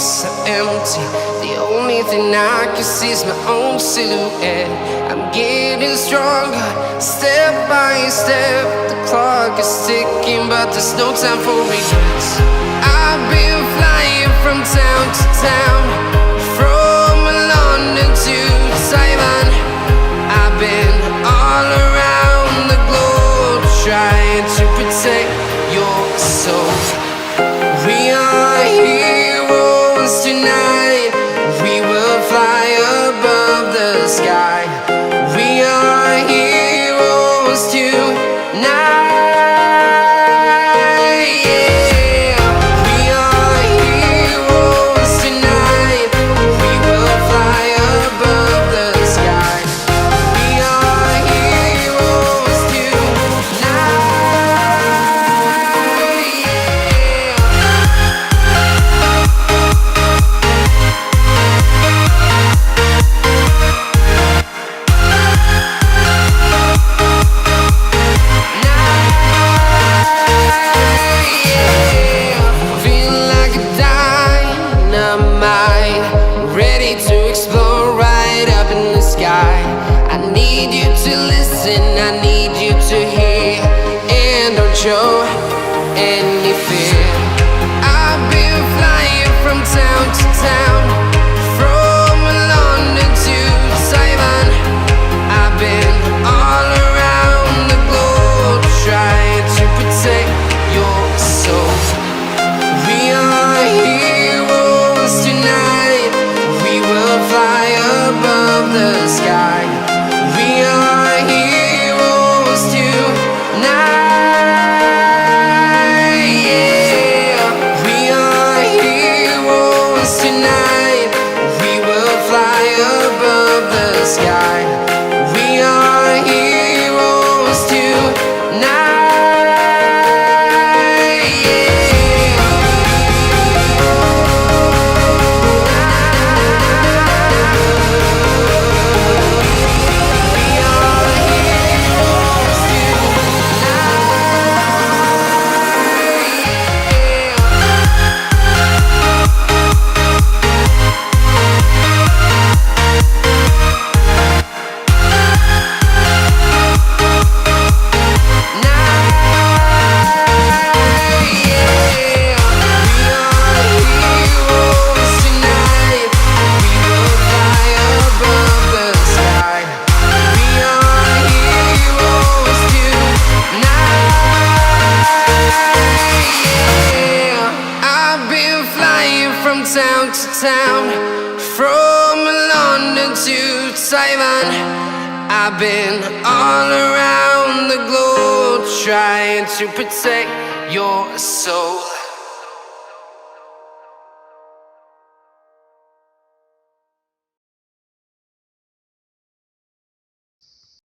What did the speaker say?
so empty. The only thing I can see is my own silhouette. I'm getting stronger, step by step. The clock is ticking, but there's no time for regrets. I've been flying from town to town, from London to Taiwan. I've been all around the globe, trying to protect your soul. We are heroes tonight. We will fly above the sky. We are heroes tonight. Yeah. We are heroes tonight. We will fly above the sky. We are heroes tonight. Ready to explore right up in the sky. I need you to listen, I need you to hear, and don't show any fear. I've been flying from town to town, from London to Taiwan. I've been all around the globe, trying to protect your soul. We are heroes tonight. We will fly above the sky. We are heroes tonight. Yeah. We are heroes tonight. We will fly above the sky. We are heroes tonight. Town to town, from London to Taiwan. I've been all around the globe, trying to protect your soul.